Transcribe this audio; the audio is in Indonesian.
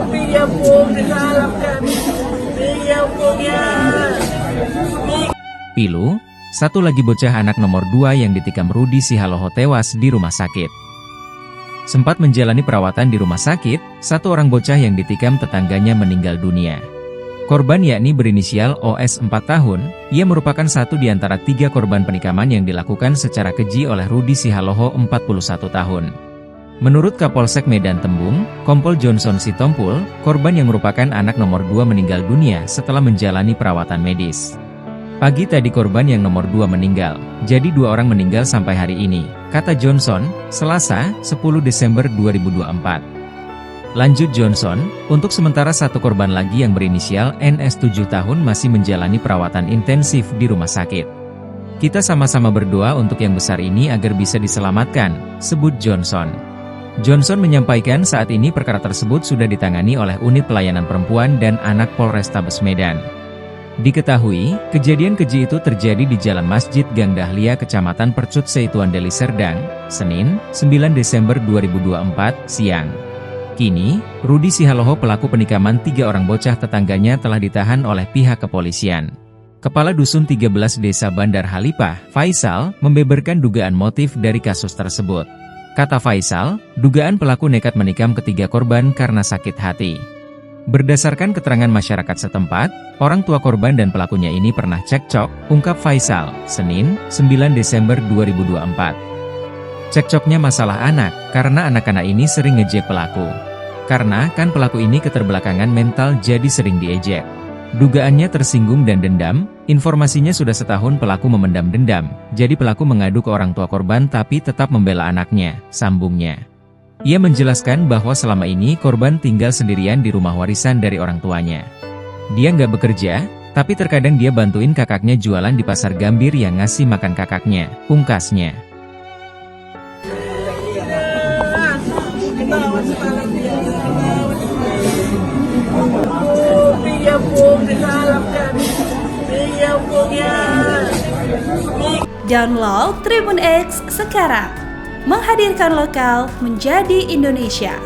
Bigyan po naghahanap kami. Bigyan po yan. Pilu, satu lagi bocah anak nomor 2 yang ditikam Rudi Sihaloho tewas di rumah sakit. Sempat menjalani perawatan di rumah sakit, satu orang bocah yang ditikam tetangganya meninggal dunia. Korban yakni berinisial OS 4 tahun, ia merupakan satu di antara 3 korban penikaman yang dilakukan secara keji oleh Rudi Sihaloho 41 tahun. Menurut Kapolsek Medan Tembung, Kompol Johnson Sitompul, korban yang merupakan anak nomor 2 meninggal dunia setelah menjalani perawatan medis. Pagi tadi korban yang nomor 2 meninggal, jadi 2 orang meninggal sampai hari ini, kata Johnson, Selasa, 10 Desember 2024. Lanjut Johnson, untuk sementara satu korban lagi yang berinisial NS 7 tahun masih menjalani perawatan intensif di rumah sakit. Kita sama-sama berdoa untuk yang besar ini agar bisa diselamatkan, sebut Johnson. Johnson menyampaikan saat ini perkara tersebut sudah ditangani oleh Unit Pelayanan Perempuan dan Anak Polrestabes Medan. Diketahui, kejadian keji itu terjadi di Jalan Masjid Gang Dahlia Kecamatan Percut Seituan Deli Serdang, Senin, 9 Desember 2024, siang. Kini, Rudi Sihaloho pelaku penikaman 3 orang bocah tetangganya telah ditahan oleh pihak kepolisian. Kepala Dusun 13 Desa Bandar Halipah, Faisal, membeberkan dugaan motif dari kasus tersebut. Kata Faisal, dugaan pelaku nekat menikam ketiga korban karena sakit hati. Berdasarkan keterangan masyarakat setempat, orang tua korban dan pelakunya ini pernah cekcok, ungkap Faisal, Senin, 9 Desember 2024. Cekcoknya masalah anak, karena anak-anak ini sering ngejek pelaku. Karena kan pelaku ini keterbelakangan mental jadi sering diejek. Dugaannya tersinggung dan dendam, informasinya sudah setahun pelaku memendam dendam, jadi pelaku mengadu ke orang tua korban tapi tetap membela anaknya, sambungnya. Ia menjelaskan bahwa selama ini korban tinggal sendirian di rumah warisan dari orang tuanya. Dia nggak bekerja, tapi terkadang dia bantuin kakaknya jualan di pasar Gambir yang ngasih makan kakaknya, pungkasnya. Bigyan po naghahanap kami. Bigyan po yan. Download Tribun X sekarang, menghadirkan lokal menjadi Indonesia.